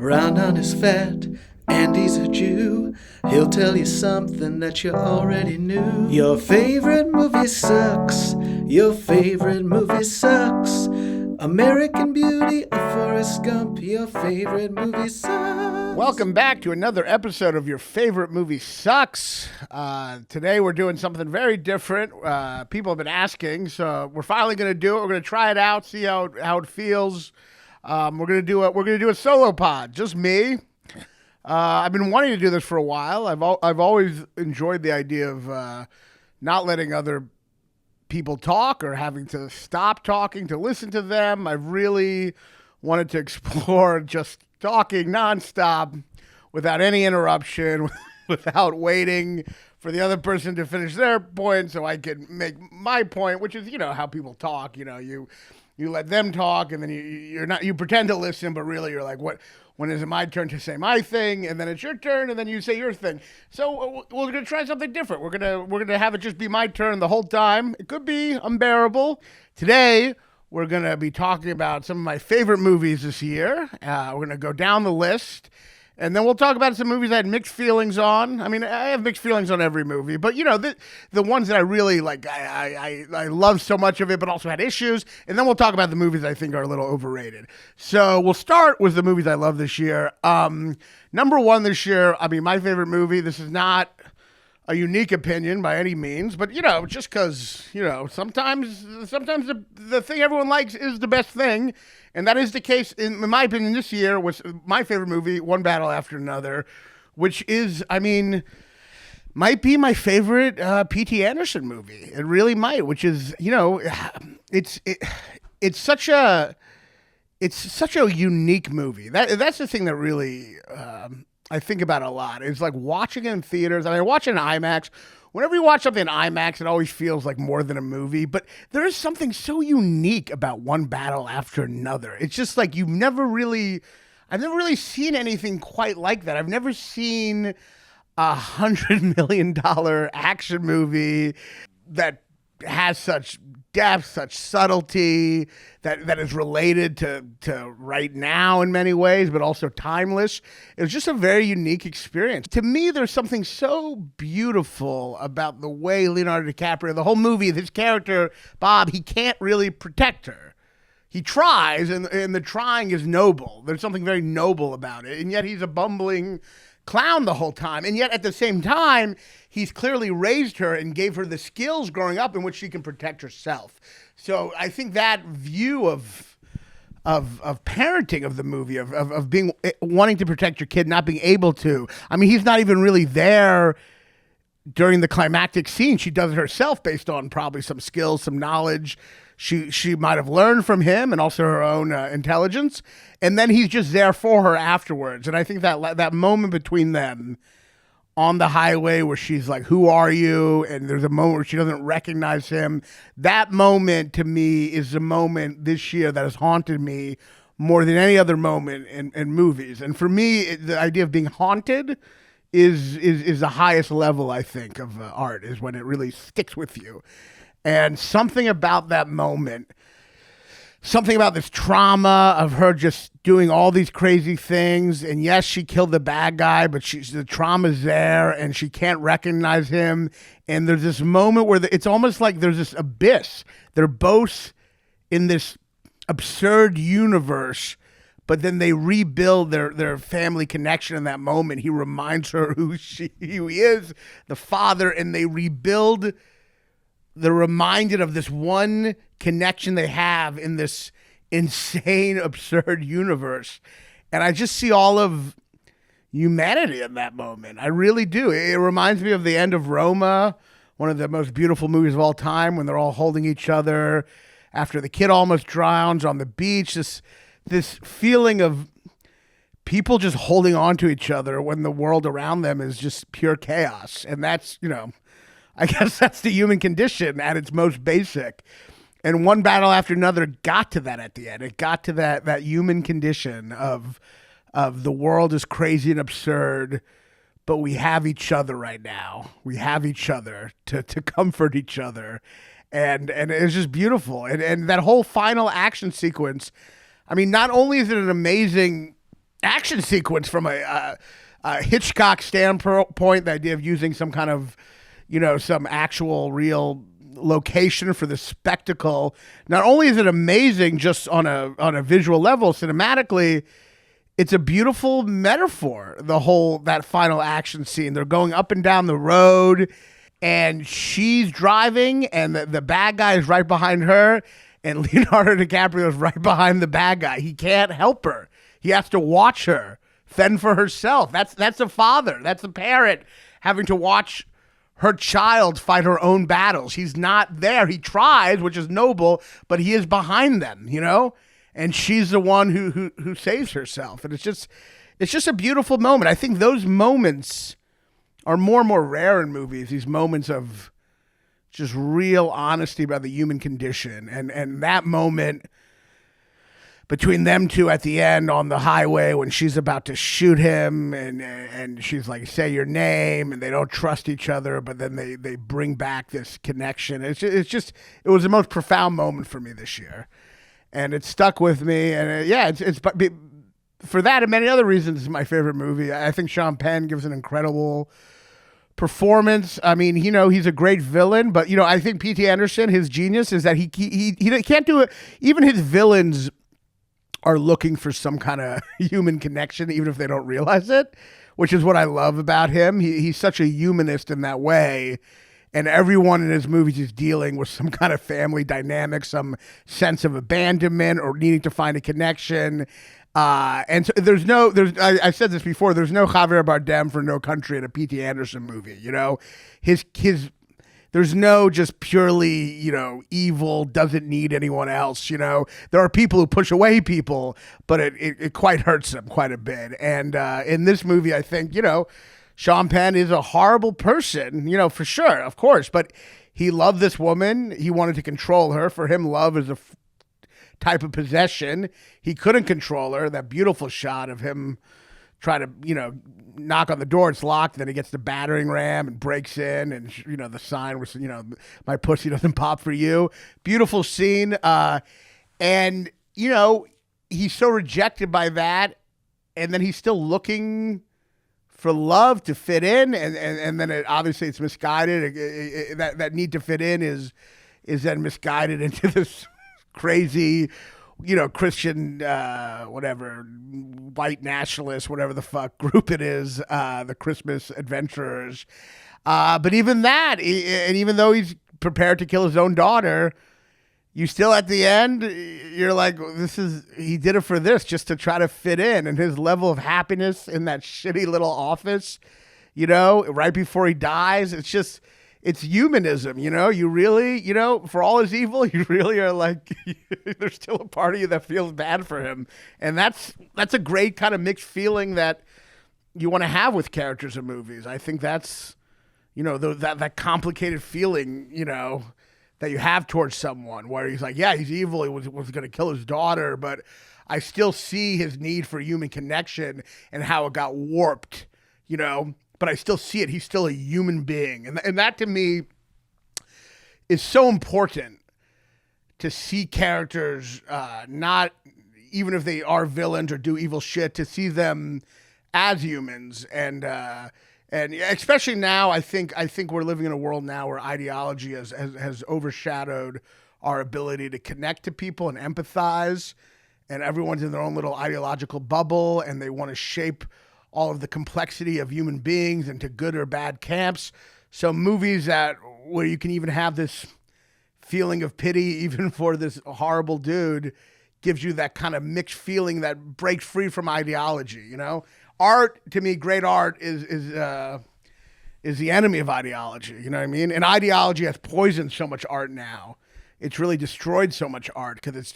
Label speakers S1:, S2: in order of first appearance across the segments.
S1: Raanan is fat and he's a Jew. He'll tell you something that you already knew. Your favorite movie sucks. Your favorite movie sucks. American Beauty or Forrest Gump. Your favorite movie sucks.
S2: Welcome back to another episode of Your Favorite Movie Sucks. Today we're doing something very different. People have been asking, so we're finally going to do it. We're going to try it out, see how it feels. We're gonna do a solo pod, just me. I've been wanting to do this for a while. I've always enjoyed the idea of not letting other people talk or having to stop talking to listen to them. I've really wanted to explore just talking nonstop without any interruption, without waiting for the other person to finish their point so I can make my point, which is, how people talk. You let them talk, and then you pretend to listen, but really you're like, when is it my turn to say my thing? And then it's your turn, and then you say your thing. So we're going to try something different. We're going to have it just be my turn the whole time. It could be unbearable. Today, we're going to be talking about some of my favorite movies this year. We're going to go down the list. And then we'll talk about some movies I had mixed feelings on. I mean, I have mixed feelings on every movie, but the ones that I really like, I love so much of it, but also had issues. And then we'll talk about the movies I think are a little overrated. So we'll start with the movies I love this year. Number one this year, my favorite movie. This is not a unique opinion by any means, but just because sometimes the thing everyone likes is the best thing. And that is the case, in my opinion, this year was my favorite movie, One Battle After Another, which is, might be my favorite P.T. Anderson movie. It really might, which is, it's such a unique movie. That's the thing that really I think about a lot. It's like watching it in theaters. I watch it in IMAX. Whenever you watch something in IMAX, it always feels like more than a movie. But there is something so unique about One Battle After Another. It's just like I've never really seen anything quite like that. I've never seen $100 million action movie that has such depth, such subtlety, that is related to right now in many ways, but also timeless. It was just a very unique experience. To me, there's something so beautiful about the way Leonardo DiCaprio, the whole movie, his character, Bob, he can't really protect her. He tries, and the trying is noble. There's something very noble about it, and yet he's a bumbling clown the whole time. And yet at the same time, he's clearly raised her and gave her the skills growing up in which she can protect herself. So I think that view of parenting of the movie, of being wanting to protect your kid, not being able to. He's not even really there during the climactic scene. She does it herself based on probably some skills, some knowledge she might have learned from him, and also her own intelligence. And then he's just there for her afterwards. And I think that moment between them on the highway where she's like, "Who are you?" And there's a moment where she doesn't recognize him. That moment to me is the moment this year that has haunted me more than any other moment in movies. And for me, the idea of being haunted is the highest level, I think, of art, is when it really sticks with you. And something about that moment, something about this trauma of her just doing all these crazy things. And yes, she killed the bad guy, but the trauma's there and she can't recognize him. And there's this moment where it's almost like there's this abyss. They're both in this absurd universe, but then they rebuild their family connection in that moment. He reminds her who he is, the father, and they rebuild. They're reminded of this one connection they have in this insane, absurd universe. And I just see all of humanity in that moment. I really do. It reminds me of the end of Roma, one of the most beautiful movies of all time, when they're all holding each other after the kid almost drowns on the beach. This feeling of people just holding on to each other when the world around them is just pure chaos. And that's, I guess that's the human condition at its most basic. And One Battle After Another got to that at the end. It got to that human condition of the world is crazy and absurd, but we have each other right now. We have each other to comfort each other. And it's just beautiful. And that whole final action sequence, not only is it an amazing action sequence from a Hitchcock standpoint, the idea of using some kind of, some actual real location for the spectacle. Not only is it amazing just on a visual level, cinematically, it's a beautiful metaphor, that final action scene. They're going up and down the road, and she's driving, and the bad guy is right behind her, and Leonardo DiCaprio is right behind the bad guy. He can't help her. He has to watch her fend for herself. That's a father. That's a parent having to watch her child fight her own battles. He's not there. He tries, which is noble, but he is behind them, and she's the one who saves herself. And it's just a beautiful moment. I think those moments are more and more rare in movies, these moments of just real honesty about the human condition. And that moment between them two at the end on the highway when she's about to shoot him and she's like, say your name, and they don't trust each other, but then they bring back this connection. It was the most profound moment for me this year. And it stuck with me. And it's for that and many other reasons, it's my favorite movie. I think Sean Penn gives an incredible performance. I mean, he's a great villain, but I think P.T. Anderson, his genius is that he can't do it. Even his villains are looking for some kind of human connection, even if they don't realize it, which is what I love about him. He's such a humanist in that way. And everyone in his movies is dealing with some kind of family dynamic, some sense of abandonment or needing to find a connection. And so I said this before, there's no Javier Bardem for No Country in a P.T. Anderson movie, there's no just purely, evil, doesn't need anyone else, There are people who push away people, but it quite hurts them quite a bit. And in this movie, I think, Sean Penn is a horrible person, for sure, of course, but he loved this woman. He wanted to control her. For him, love is a type of possession. He couldn't control her. That beautiful shot of him trying to, knock on the door, it's locked, then he gets the battering ram and breaks in, and, the sign was, my pussy doesn't pop for you. Beautiful scene. And, he's so rejected by that, and then he's still looking for love to fit in, and then obviously it's misguided. That need to fit in is then misguided into this crazy, Christian, whatever, white nationalist, whatever the fuck group it is, the Christmas adventurers. But even that, and even though he's prepared to kill his own daughter, you still at the end, you're like, he did it for this, just to try to fit in. And his level of happiness in that shitty little office, right before he dies, it's humanism, you really, for all his evil, you really are like, there's still a part of you that feels bad for him. And that's a great kind of mixed feeling that you want to have with characters in movies. I think that's, that complicated feeling, that you have towards someone where he's like, yeah, he's evil. He was going to kill his daughter, but I still see his need for human connection and how it got warped, but I still see it. He's still a human being. And that to me is so important, to see characters, not even if they are villains or do evil shit, to see them as humans. And especially now, I think we're living in a world now where ideology has overshadowed our ability to connect to people and empathize, and everyone's in their own little ideological bubble, and they want to shape all of the complexity of human beings into good or bad camps. So movies where you can even have this feeling of pity even for this horrible dude gives you that kind of mixed feeling that breaks free from ideology, Art, to me, great art is the enemy of ideology, you know what I mean? And ideology has poisoned so much art now. It's really destroyed so much art because it's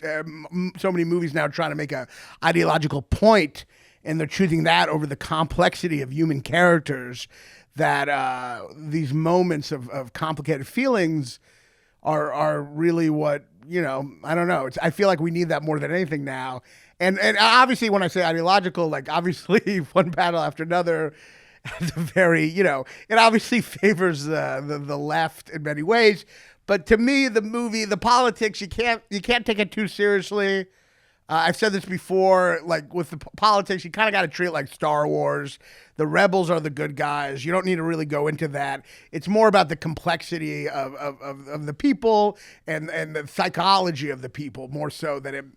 S2: so many movies now trying to make a ideological point, and they're choosing that over the complexity of human characters, that these moments of complicated feelings are really what, I don't know. I feel like we need that more than anything now. And obviously when I say ideological, like obviously One Battle After Another has a very, it obviously favors the left in many ways. But to me, the movie, the politics, you can't take it too seriously. I've said this before, like with the politics, you kind of got to treat it like Star Wars. The rebels are the good guys. You don't need to really go into that. It's more about the complexity of the people and the psychology of the people, more so than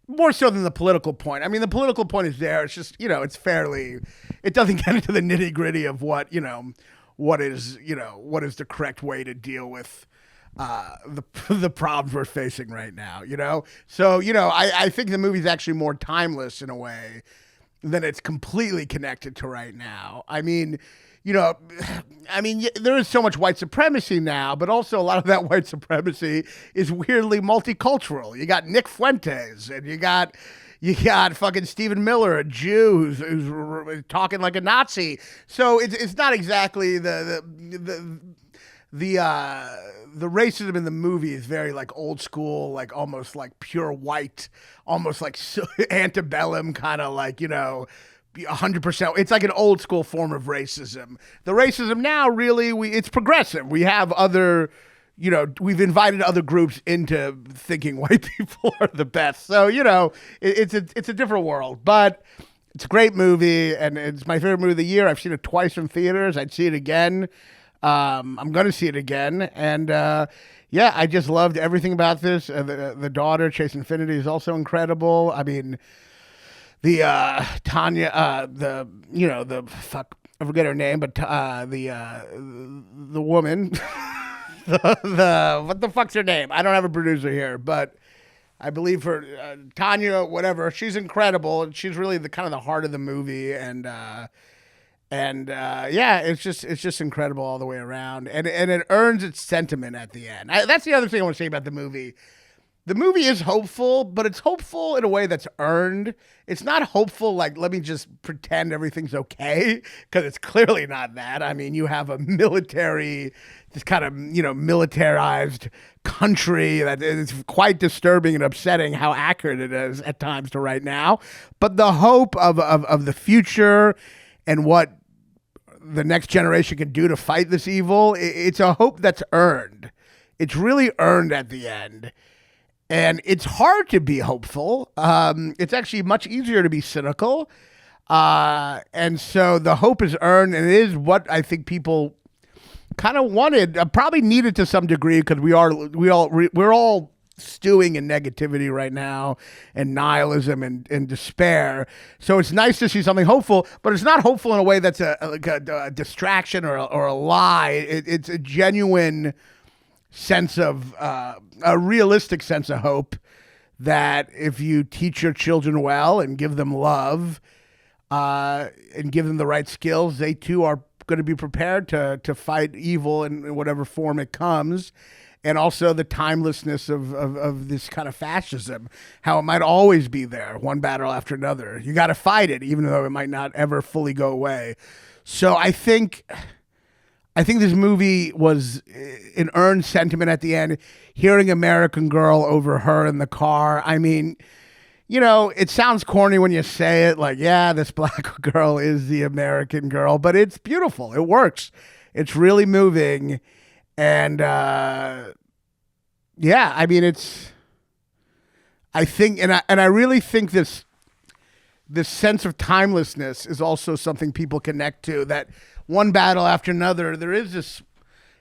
S2: the political point. I mean, the political point is there. It's just, it doesn't get into the nitty gritty of what is the correct way to deal with the problems we're facing right now, So, I think the movie's actually more timeless in a way than it's completely connected to right now. I mean, there is so much white supremacy now, but also a lot of that white supremacy is weirdly multicultural. You got Nick Fuentes, and you got fucking Stephen Miller, a Jew who's talking like a Nazi. So it's not exactly the racism in the movie is very like old school, like almost like pure white, almost like antebellum kind of like, 100%. It's like an old school form of racism. The racism now really, it's progressive. We have other, we've invited other groups into thinking white people are the best. So, it's a different world, but it's a great movie and it's my favorite movie of the year. I've seen it twice in theaters. I'd see it again. I'm going to see it again. And, I just loved everything about this. The daughter, Chase Infinity, is also incredible. I mean, the Tanya, I forget her name, but the woman, what the fuck's her name? I don't have a producer here, but I believe her, Tanya, whatever. She's incredible, and she's really the kind of the heart of the movie, and it's just incredible all the way around, and it earns its sentiment at the end. That's the other thing I want to say about the movie. The movie is hopeful, but it's hopeful in a way that's earned. It's not hopeful like, let me just pretend everything's okay, because it's clearly not that. I mean, you have a military, this kind of, militarized country that is quite disturbing and upsetting how accurate it is at times to right now. But the hope of the future and what the next generation can do to fight this evil, it's a hope that's earned. It's really earned at the end. And it's hard to be hopeful. It's actually much easier to be cynical. And so the hope is earned, and it is what I think people kind of wanted, probably needed to some degree, because we're all stewing in negativity right now and nihilism and despair. So it's nice to see something hopeful, but it's not hopeful in a way that's a distraction or a lie. It's a genuine sense of a realistic sense of hope that if you teach your children well and give them love and give them the right skills, they too are going to be prepared to fight evil in whatever form it comes. And also the timelessness of this kind of fascism, how it might always be there, one battle after another. You got to fight it, even though it might not ever fully go away. So I think this movie was an earned sentiment at the end. Hearing American Girl over her in the car. I mean, it sounds corny when you say it, like, yeah, this black girl is the American girl, but it's beautiful. It works. It's really moving. And, I mean, I really think this sense of timelessness is also something people connect to, that one battle after another, there is this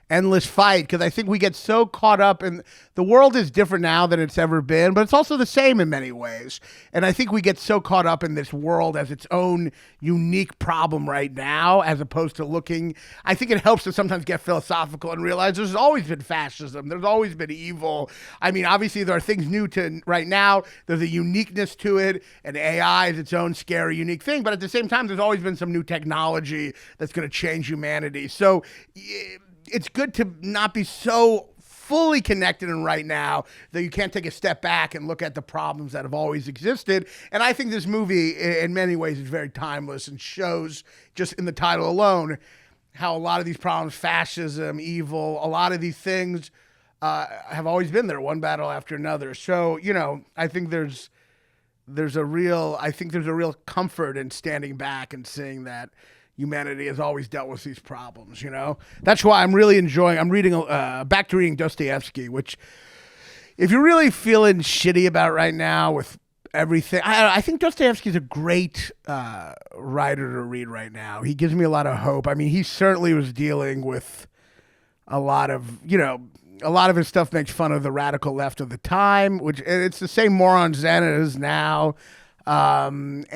S2: endless fight, because I think we get so caught up in the world is different now than it's ever been, but it's also the same in many ways. And I think we get so caught up in this world as its own unique problem right now, as opposed to looking. I think it helps to sometimes get philosophical and realize there's always been fascism. There's always been evil. I mean, obviously there are things new to right now. There's a uniqueness to it, and AI is its own scary, unique thing. But at the same time, there's always been some new technology that's going to change humanity. So it's good to not be so fully connected in right now that you can't take a step back and look at the problems that have always existed. And I think this movie, in many ways, is very timeless and shows, just in the title alone, how a lot of these problems, fascism, evil, a lot of these things have always been there, one battle after another. So, I think there's a real comfort in standing back and seeing that humanity has always dealt with these problems, That's why I'm really enjoying, I'm reading, back to reading Dostoevsky, which, if you're really feeling shitty about right now with everything. I think Dostoevsky's a great writer to read right now. He gives me a lot of hope. I mean, he certainly was dealing with a lot of his stuff makes fun of the radical left of the time, which it's the same morons then it is now. There's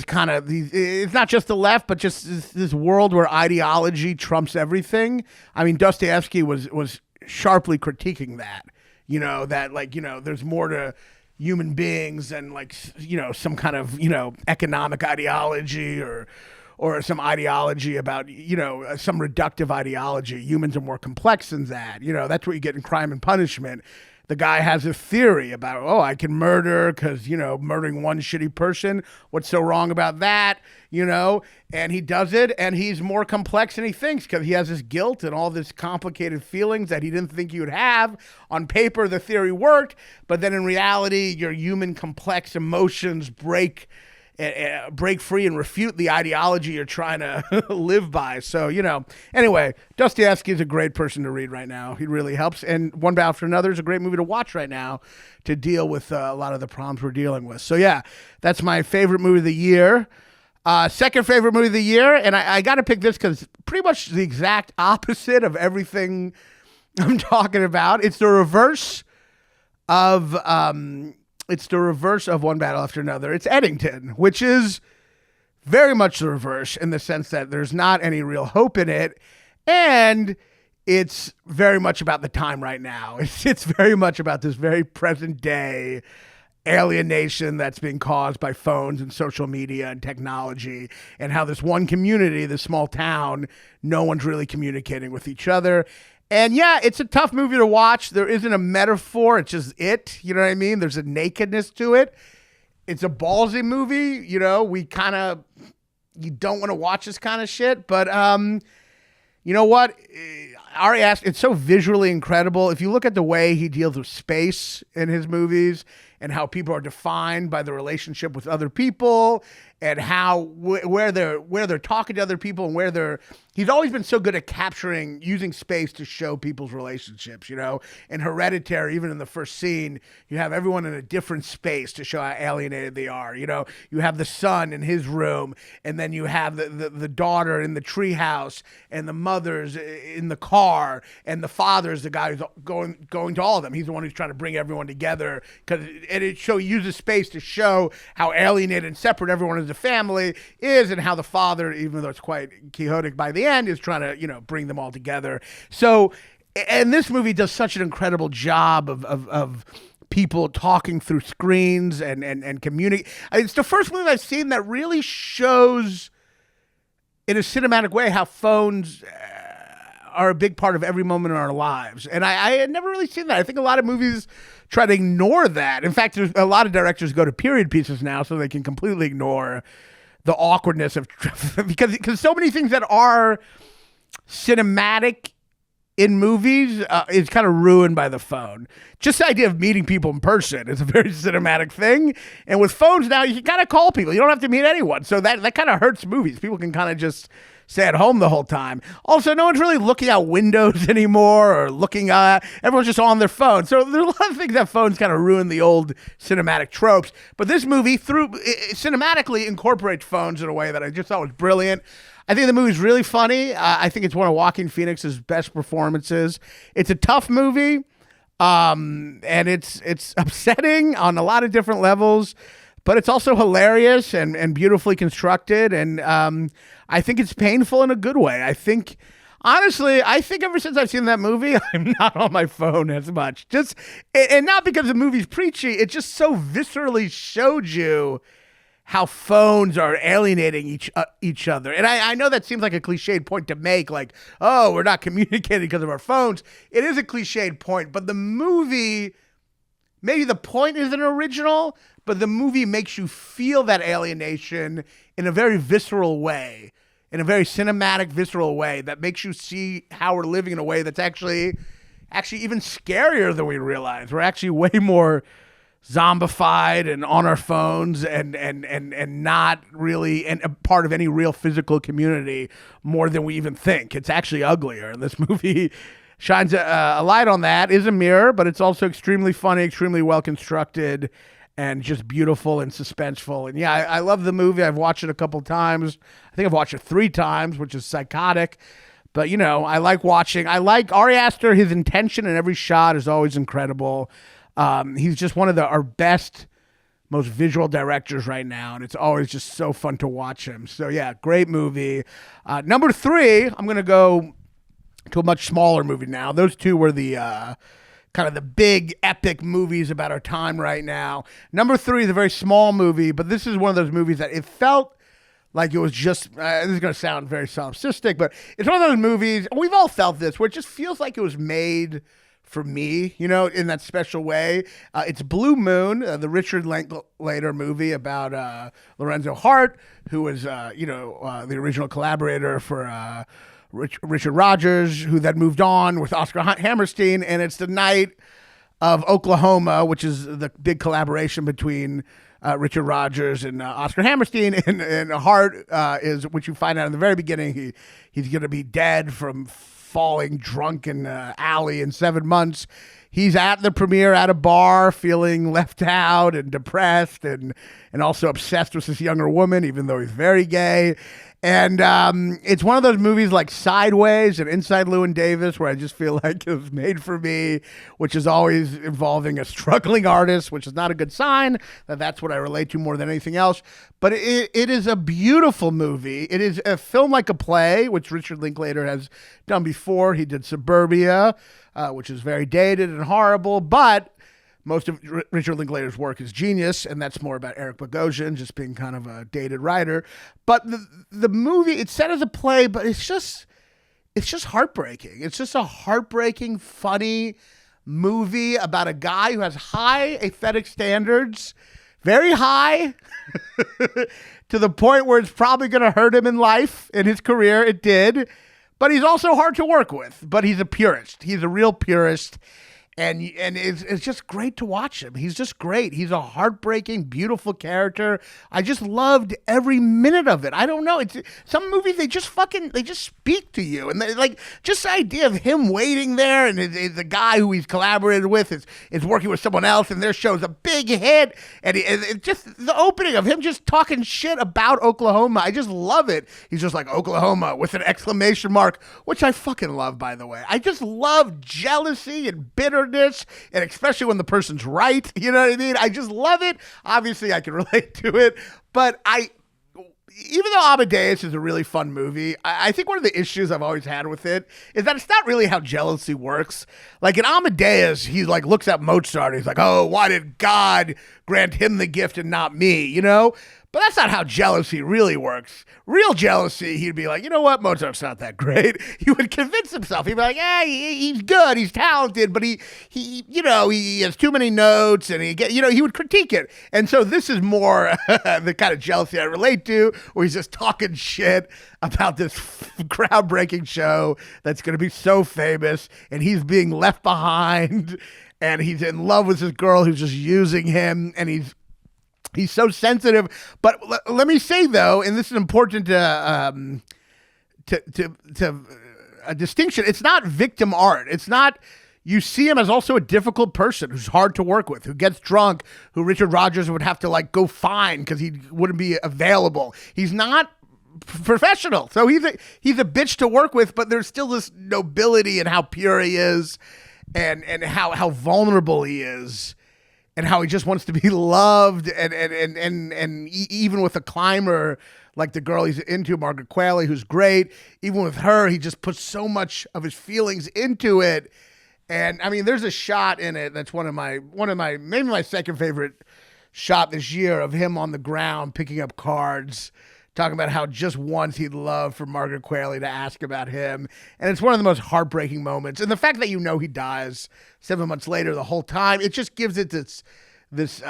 S2: kind of it's not just the left, but just this world where ideology trumps everything. I mean, Dostoevsky was sharply critiquing that, there's more to human beings than some kind of, economic ideology or some ideology about, some reductive ideology. Humans are more complex than that. That's what you get in Crime and Punishment. The guy has a theory about, I can murder because, murdering one shitty person. What's so wrong about that? And he does it, and he's more complex than he thinks because he has this guilt and all this complicated feelings that he didn't think he would have. On paper, the theory worked, but then in reality, your human complex emotions break free and refute the ideology you're trying to live by. So, anyway, Dostoevsky is a great person to read right now. He really helps. And One Battle After Another is a great movie to watch right now to deal with a lot of the problems we're dealing with. So, yeah, that's my favorite movie of the year. Second favorite movie of the year, and I got to pick this because it's pretty much the exact opposite of everything I'm talking about. It's the reverse of One Battle After Another. It's Eddington, which is very much the reverse in the sense that there's not any real hope in it, and it's very much about the time right now. It's very much about this very present day alienation that's being caused by phones and social media and technology, and how this one community, this small town, no one's really communicating with each other. And yeah, it's a tough movie to watch. There isn't a metaphor. It's just it. You know what I mean? There's a nakedness to it. It's a ballsy movie. You don't want to watch this kind of shit. But you know what? Ari Aster, it's so visually incredible. If you look at the way he deals with space in his movies and how people are defined by the relationship with other people and how where they're talking to other people and he's always been so good at using space to show people's relationships, In Hereditary, even in the first scene, you have everyone in a different space to show how alienated they are. You have the son in his room, and then you have the daughter in the treehouse, and the mother's in the car, and the father's the guy who's going to all of them. He's the one who's trying to bring everyone together he uses space to show how alienated and separate everyone as a family is, and how the father, even though it's quite chaotic by the end, is trying to, bring them all together. So, and this movie does such an incredible job of people talking through screens and communicate. It's the first movie I've seen that really shows in a cinematic way how phones are a big part of every moment in our lives. And I had never really seen that. I think a lot of movies try to ignore that. In fact, there's a lot of directors go to period pieces now so they can completely ignore the awkwardness of because so many things that are cinematic in movies is kind of ruined by the phone. Just the idea of meeting people in person is a very cinematic thing. And with phones now, you can kind of call people. You don't have to meet anyone. So that kind of hurts movies. People can kind of just stay at home the whole time. Also, no one's really looking out windows anymore or everyone's just on their phone. So there's a lot of things that phones kind of ruin the old cinematic tropes. But this movie cinematically incorporates phones in a way that I just thought was brilliant. I think the movie's really funny. I think it's one of Joaquin Phoenix's best performances. It's a tough movie, and it's upsetting on a lot of different levels, but it's also hilarious and beautifully constructed. And I think it's painful in a good way. Honestly, I think ever since I've seen that movie, I'm not on my phone as much. And not because the movie's preachy. It just so viscerally showed you how phones are alienating each other. And I know that seems like a cliched point to make, like, oh, we're not communicating because of our phones. It is a cliched point, but the movie, maybe the point isn't original, but the movie makes you feel that alienation in a very visceral way, in a very cinematic, visceral way that makes you see how we're living in a way that's actually even scarier than we realize. We're actually way more zombified and on our phones and not really a part of any real physical community more than we even think. It's actually uglier. And this movie shines a light on that. Is a mirror, but it's also extremely funny, extremely well constructed, and just beautiful and suspenseful. And yeah, I love the movie. I've watched it a couple times. I think I've watched it 3 times, which is psychotic. But, you know, I like watching. I like Ari Aster. His intention in every shot is always incredible. He's just one of our best, most visual directors right now. And it's always just so fun to watch him. So, yeah, great movie. Number 3, I'm going to go to a much smaller movie now. Those two were the kind of the big epic movies about our time right now. Number 3 is a very small movie, but this is one of those movies that it felt like it was just, this is going to sound very solipsistic, but it's one of those movies, and we've all felt this, where it just feels like it was made for me, you know, in that special way. It's Blue Moon, the Richard Linklater movie about Lorenzo Hart, who was, the original collaborator for Richard Rodgers, who then moved on with Oscar Hammerstein, and it's the night of Oklahoma, which is the big collaboration between Richard Rodgers and Oscar Hammerstein, and Hart is, which you find out in the very beginning, he's going to be dead from falling drunk in an alley in 7 months. He's at the premiere at a bar, feeling left out and depressed, and also obsessed with this younger woman, even though he's very gay. And it's one of those movies like Sideways and Inside Llewyn Davis, where I just feel like it was made for me, which is always involving a struggling artist, which is not a good sign. That's what I relate to more than anything else. But it is a beautiful movie. It is a film like a play, which Richard Linklater has done before. He did Suburbia, which is very dated and horrible, but most of Richard Linklater's work is genius, and that's more about Eric Bogosian just being kind of a dated writer. But the movie, it's set as a play, but it's just heartbreaking. It's just a heartbreaking, funny movie about a guy who has high aesthetic standards, very high, to the point where it's probably going to hurt him in life, in his career. It did. But he's also hard to work with. But he's a purist. He's a real purist. And it's just great to watch him. He's just great. He's a heartbreaking, beautiful character. I just loved every minute of it. I don't know. It's some movies, they just speak to you. And like, just the idea of him waiting there, and the guy who he's collaborated with is working with someone else, and their show's a big hit. And it just the opening of him just talking shit about Oklahoma. I just love it. He's just like, Oklahoma with an exclamation mark, which I fucking love, by the way. I just love jealousy and bitterness. And especially when the person's right, you know what I mean? I just love it. Obviously, I can relate to it, but even though Amadeus is a really fun movie, I think one of the issues I've always had with it is that it's not really how jealousy works. Like in Amadeus, he like looks at Mozart, and he's like, oh, why did God grant him the gift and not me, you know? But that's not how jealousy really works. Real jealousy, he'd be like, you know what, Mozart's not that great. He would convince himself. He'd be like, yeah, he's good, he's talented, but he has too many notes, and he would critique it. And so this is more the kind of jealousy I relate to, where he's just talking shit about this groundbreaking show that's going to be so famous, and he's being left behind, and he's in love with this girl who's just using him, and he's so sensitive. But let me say, though, and this is important to a distinction, it's not victim art. It's not, you see him as also a difficult person who's hard to work with, who gets drunk, who Richard Rodgers would have to like go find because he wouldn't be available. He's not professional. So he's a bitch to work with, but there's still this nobility in how pure he is, and how vulnerable he is. And how he just wants to be loved, and even with a climber like the girl he's into, Margaret Qualley, who's great, even with her, he just puts so much of his feelings into it. And I mean, there's a shot in it that's one of my maybe my second favorite shot this year, of him on the ground picking up cards, talking about how just once he'd love for Margaret Qualley to ask about him. And it's one of the most heartbreaking moments. And the fact that he dies 7 months later the whole time, it just gives it this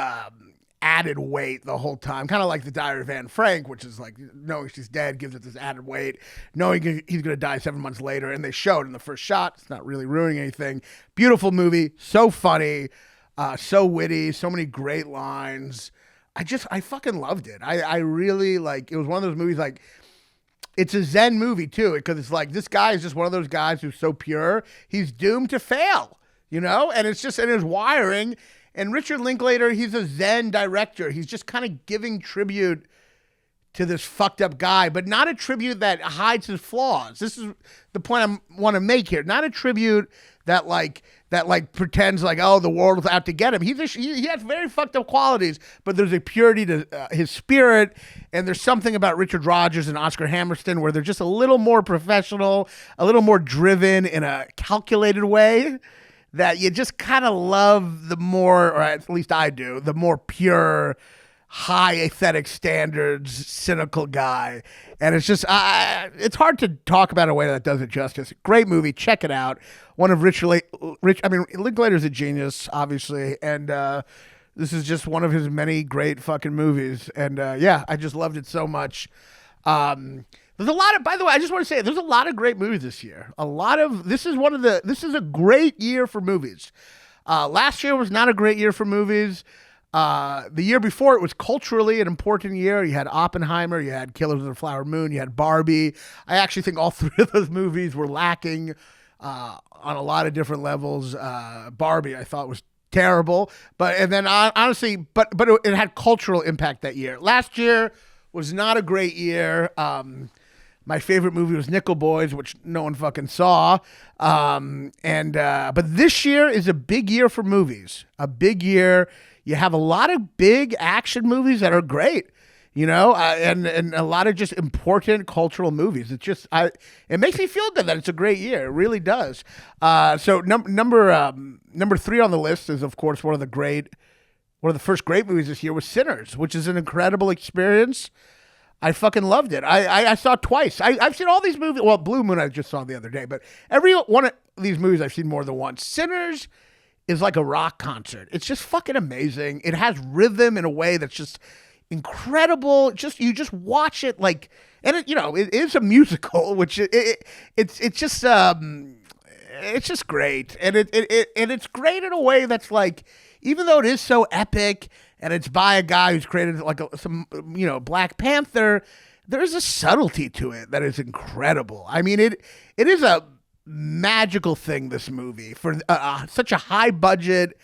S2: added weight the whole time. Kind of like the Diary of Anne Frank, which is like knowing she's dead gives it this added weight. Knowing he's going to die 7 months later, and they showed in the first shot. It's not really ruining anything. Beautiful movie. So funny. So witty. So many great lines. I fucking loved it. I really, like, it was one of those movies, like, it's a Zen movie too, because it's like this guy is just one of those guys who's so pure, he's doomed to fail, and it's just in his wiring. And Richard Linklater, he's a Zen director. He's just kind of giving tribute to this fucked up guy, but not a tribute that hides his flaws. This is the point I want to make here. Not a tribute that pretends like, oh, the world is out to get him. He has very fucked up qualities, but there's a purity to his spirit, and there's something about Richard Rodgers and Oscar Hammerstein where they're just a little more professional, a little more driven in a calculated way that you just kind of love the more, or at least I do, the more pure, high aesthetic standards, cynical guy. And it's just, it's hard to talk about in a way that does it justice. Great movie. Check it out. One of Linklater's a genius, obviously. And this is just one of his many great fucking movies. And I just loved it so much. There's a lot of, by the way, I just want to say, there's a lot of great movies this year. This is a great year for movies. Last year was not a great year for movies. The year before, it was culturally an important year. You had Oppenheimer, you had Killers of the Flower Moon, you had Barbie. I actually think all three of those movies were lacking on a lot of different levels. Barbie, I thought, was terrible, but honestly, it had cultural impact that year. Last year was not a great year. My favorite movie was Nickel Boys, which no one fucking saw. But this year is a big year for movies. A big year. You have a lot of big action movies that are great, and a lot of just important cultural movies. It's just, it makes me feel good that it's a great year. It really does. So number 3 on the list is, of course, one of the first great movies this year was Sinners, which is an incredible experience. I fucking loved it. I saw it twice. I've seen all these movies. Well, Blue Moon I just saw the other day, but every one of these movies I've seen more than once. Sinners is like a rock concert. It's just fucking amazing. It has rhythm in a way that's just incredible. You just watch it like, and it is a musical, which it's just great, and it's great in a way that's like, even though it is so epic. And it's by a guy who's created some Black Panther. There is a subtlety to it that is incredidible. I mean, it is a magical thing, this movie, for such a high budget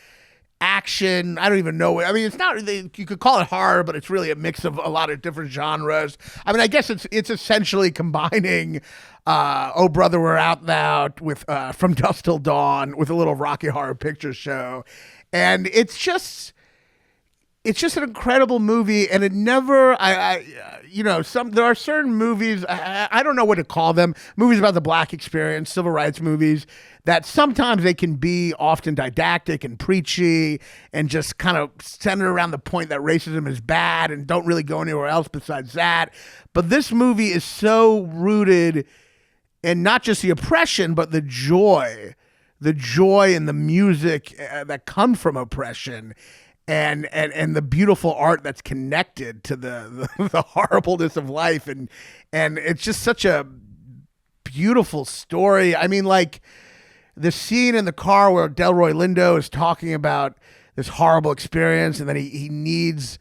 S2: action. I don't even know. I mean, it's not, you could call it horror, but it's really a mix of a lot of different genres. I mean, I guess it's essentially combining Oh Brother, We're Out Now with From Dusk Till Dawn with a little Rocky Horror Picture Show. And it's just an incredible movie, and it never, there are certain movies, I don't know what to call them, movies about the Black experience, civil rights movies, that sometimes they can be often didactic and preachy and just kind of centered around the point that racism is bad and don't really go anywhere else besides that. But this movie is so rooted in not just the oppression, but the joy and the music that come from oppression. And the beautiful art that's connected to the horribleness of life, and it's just such a beautiful story. I mean, like the scene in the car where Delroy Lindo is talking about this horrible experience, and then he needs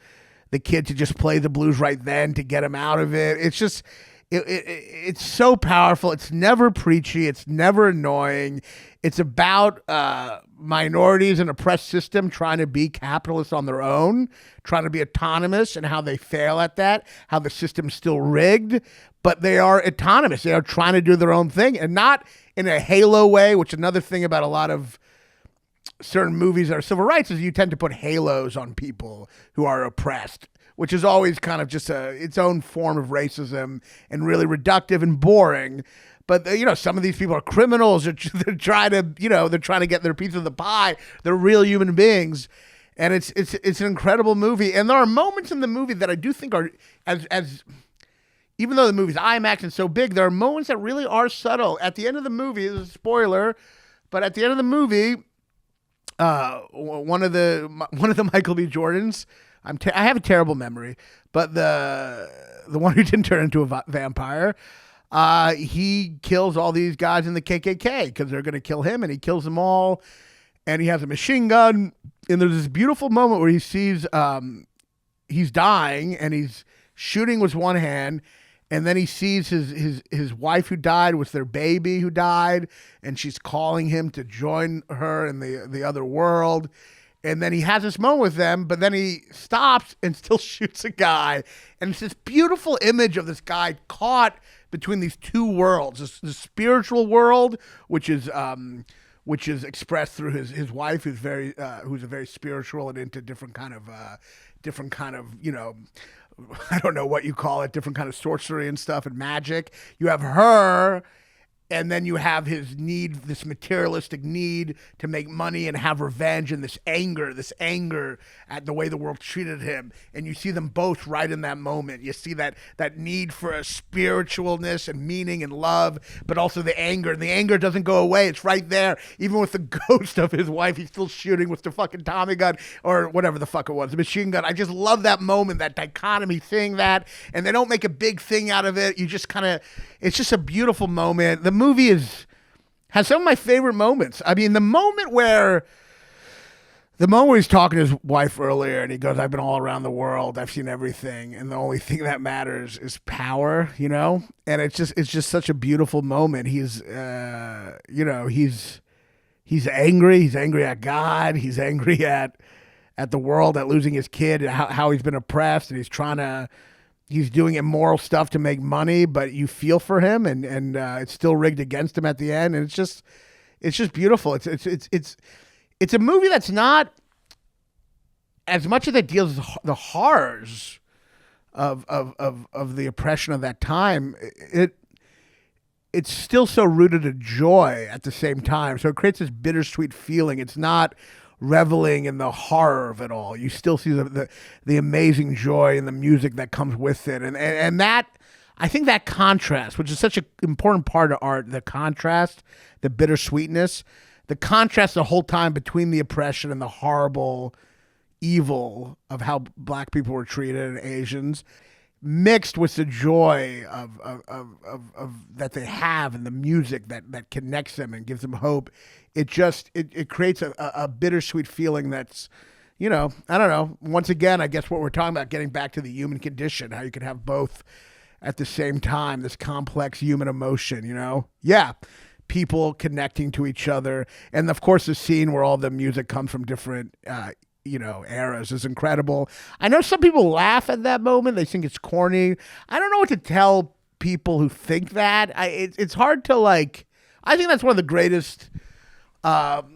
S2: the kid to just play the blues right then to get him out of it. It's just it's so powerful. It's never preachy. It's never annoying. It's about minorities in an oppressed system trying to be capitalists on their own, trying to be autonomous, and how they fail at that, how the system's still rigged, but they are autonomous. They are trying to do their own thing, and not in a halo way, which another thing about a lot of certain movies that are civil rights is you tend to put halos on people who are oppressed, which is always kind of just its own form of racism and really reductive and boring. But some of these people are criminals. They're trying to get their piece of the pie. They're real human beings, and it's an incredible movie. And there are moments in the movie that I do think are as even though the movie's IMAX and so big, there are moments that really are subtle. At the end of the movie, this is a spoiler, but at the end of the movie, one of the Michael B. Jordans. I have a terrible memory, but the one who didn't turn into a vampire, he kills all these guys in the KKK because they're going to kill him, and he kills them all, and he has a machine gun, and there's this beautiful moment where he sees he's dying, and he's shooting with one hand, And then he sees his wife who died with their baby who died, and she's calling him to join her in the other world. And then he has this moment with them, but then he stops and still shoots a guy. And it's this beautiful image of this guy caught between these two worlds, the spiritual world, which is expressed through his wife, who's a very spiritual and into different kind of I don't know what you call it, different kind of sorcery and stuff and magic. You have her, and then you have his need, this materialistic need to make money and have revenge, and this anger at the way the world treated him. And you see them both right in that moment. You see that need for a spiritualness and meaning and love, but also the anger. And the anger doesn't go away. It's right there. Even with the ghost of his wife, he's still shooting with the fucking Tommy gun or whatever the fuck it was, the machine gun. I just love that moment, that dichotomy, seeing that. And they don't make a big thing out of it. You just kind of, it's just a beautiful moment. The movie has some of my favorite moments. I mean, the moment where he's talking to his wife earlier, and he goes, "I've been all around the world. I've seen everything, and the only thing that matters is power." And it's just such a beautiful moment. He's angry. He's angry at God. He's angry at the world, at losing his kid, how he's been oppressed, and he's doing immoral stuff to make money, but you feel for him, and it's still rigged against him at the end, and it's just beautiful. It's a movie that's not, as much as it deals with the horrors of the oppression of that time. It's still so rooted in joy at the same time, so it creates this bittersweet feeling. It's not reveling in the horror of it all. You still see the amazing joy and the music that comes with it. And that, I think that contrast, which is such an important part of art, the contrast, the bittersweetness, the contrast the whole time between the oppression and the horrible evil of how black people were treated and Asians, mixed with the joy of that they have and the music that connects them and gives them hope. It creates a bittersweet feeling that's, I don't know. Once again, I guess what we're talking about, getting back to the human condition, how you can have both at the same time, this complex human emotion, Yeah, people connecting to each other. And of course, the scene where all the music comes from different eras is incredible. I know some people laugh at that moment. They think it's corny. I don't know what to tell people who think that. It's hard to like. I think that's one of the greatest. God,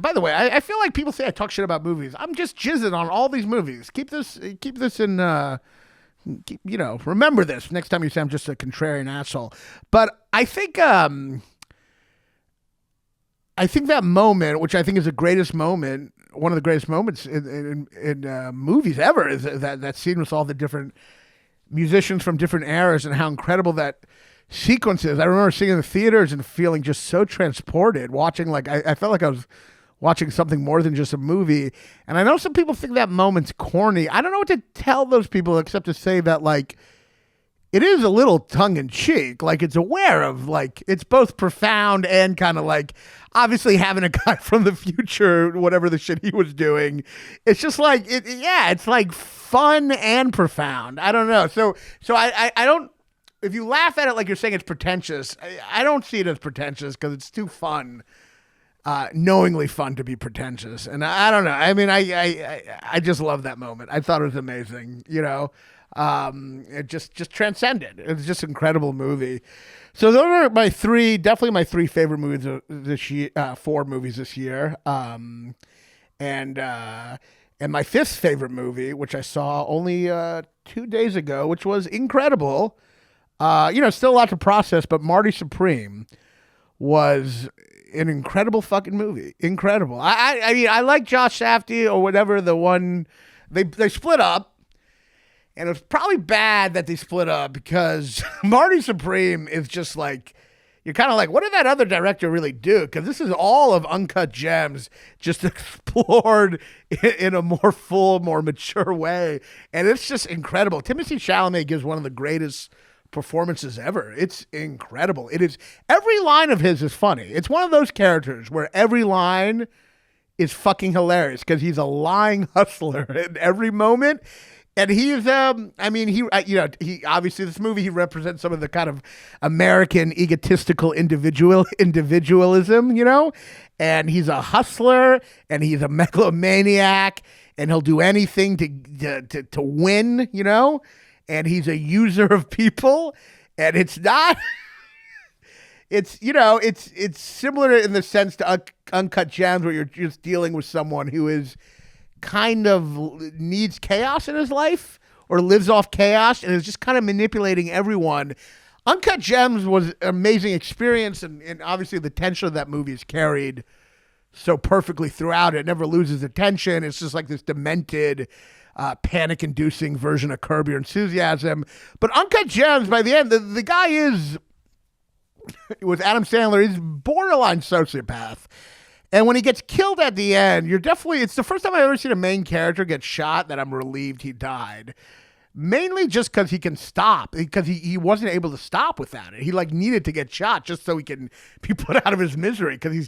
S2: by the way, I feel like people say I talk shit about movies. I'm just jizzing on all these movies. Keep this in. Remember this next time you say I'm just a contrarian asshole. But I think that moment, which I think is the greatest moment, one of the greatest moments in movies ever, is that scene with all the different musicians from different eras and how incredible that sequence is. I remember seeing it in the theaters and feeling just so transported, watching, like, I felt like I was watching something more than just a movie. And I know some people think that moment's corny. I don't know what to tell those people except to say that, like, it is a little tongue-in-cheek. Like, it's aware of, like, it's both profound and kind of like, obviously having a guy from the future, whatever the shit he was doing, it's just like, it's like fun and profound. I don't know. So I don't, if you laugh at it like you're saying it's pretentious, I don't see it as pretentious because it's too fun, knowingly fun to be pretentious. And I don't know. I mean, I just love that moment. I thought it was amazing, it just transcended. It's just an incredible movie. So those are definitely my three favorite movies this year, 4 movies this year. And my fifth favorite movie, which I saw only 2 days ago, which was incredible. Still a lot to process, but Marty Supreme was an incredible fucking movie. Incredible. I mean, I like Josh Safdie or whatever, the one, they split up. And it was probably bad that they split up because Marty Supreme is just like, you're kind of like, what did that other director really do? Because this is all of Uncut Gems just explored in a more full, more mature way. And it's just incredible. Timothée Chalamet gives one of the greatest performances ever. It's incredible. It is. Every line of his is funny. It's one of those characters where every line is fucking hilarious because he's a lying hustler in every moment. And he's, I mean, he obviously this movie he represents some of the kind of American egotistical individualism, and he's a hustler and he's a megalomaniac and he'll do anything to win, and he's a user of people, and it's not. It's it's similar in the sense to Uncut Gems, where you're just dealing with someone who is kind of needs chaos in his life or lives off chaos and is just kind of manipulating everyone. Uncut Gems was an amazing experience, and obviously the tension of that movie is carried so perfectly throughout. It never loses attention. It's just like this demented, panic-inducing version of Curb Your Enthusiasm. But Uncut Gems, by the end, the guy is, with Adam Sandler, he's borderline sociopath. And when he gets killed at the end, it's the first time I've ever seen a main character get shot that I'm relieved he died. Mainly just because he can stop, because he wasn't able to stop without it. He needed to get shot just so he can be put out of his misery, because he's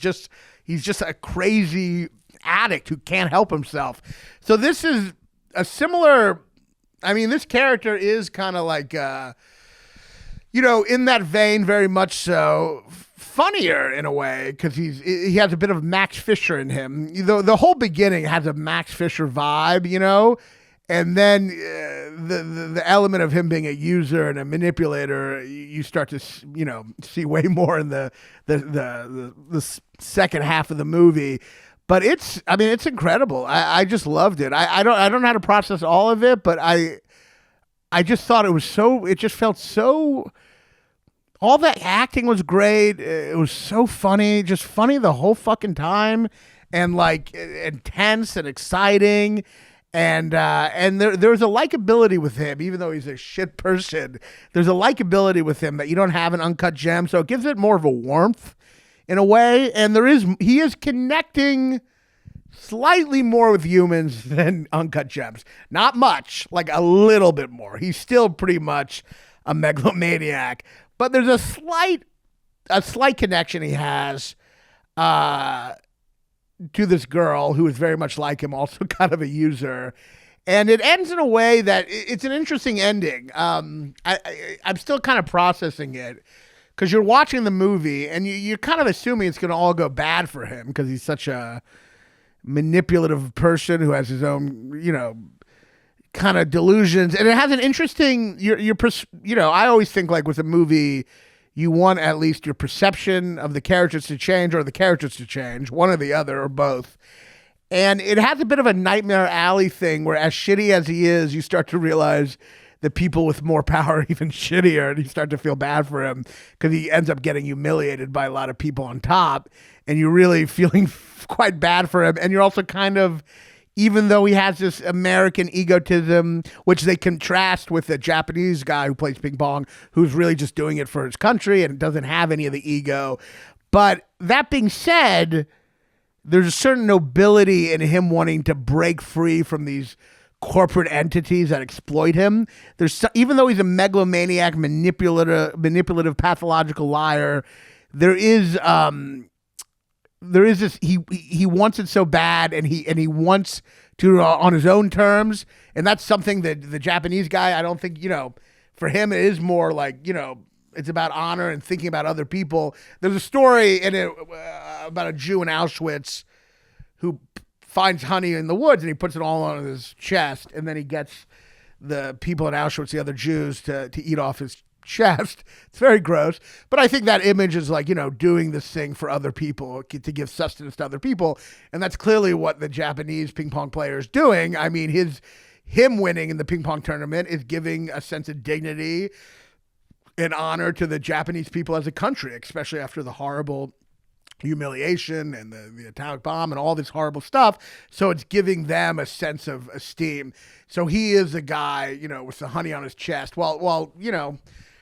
S2: just a crazy addict who can't help himself. So this is a similar, this character is kind of like, in that vein, very much so. Funnier in a way, because he has a bit of Max Fisher in him. The whole beginning has a Max Fisher vibe, and then the element of him being a user and a manipulator, you start to see way more in the second half of the movie. But it's incredible. I just loved it. I don't know how to process all of it, but I just thought it just felt so. All that acting was great. It was so funny, just funny the whole fucking time, and intense and exciting, and there's a likability with him, even though he's a shit person. There's a likability with him that you don't have in Uncut Gems, so it gives it more of a warmth in a way. And he is connecting slightly more with humans than Uncut Gems. Not much, a little bit more. He's still pretty much a megalomaniac. But there's a slight connection he has to this girl who is very much like him, also kind of a user. And it ends in a way that it's an interesting ending. I'm still kind of processing it, because you're watching the movie and you're kind of assuming it's going to all go bad for him because he's such a manipulative person who has his own, kind of delusions. And it has an interesting, I always think with a movie, you want at least your perception of the characters to change or the characters to change, one or the other or both. And it has a bit of a Nightmare Alley thing where, as shitty as he is, you start to realize the people with more power are even shittier, and you start to feel bad for him because he ends up getting humiliated by a lot of people on top, and you're really feeling quite bad for him. And you're also kind of, even though he has this American egotism, which they contrast with the Japanese guy who plays ping pong, who's really just doing it for his country and doesn't have any of the ego. But that being said, there's a certain nobility in him wanting to break free from these corporate entities that exploit him. Even though he's a megalomaniac, manipulative, pathological liar, there is this, he wants it so bad, and he wants to on his own terms, and that's something that the Japanese guy, I don't think, for him it is more it's about honor and thinking about other people. There's a story in it about a Jew in Auschwitz who finds honey in the woods and he puts it all on his chest, and then he gets the people in Auschwitz, the other Jews, to eat off his chest. It's very gross, but I think that image is doing this thing for other people, to give sustenance to other people, and that's clearly what the Japanese ping pong player is doing. Him winning in the ping pong tournament is giving a sense of dignity and honor to the Japanese people as a country, especially after the horrible humiliation and the atomic bomb and all this horrible stuff. So it's giving them a sense of esteem. So he is a guy, with the honey on his chest. While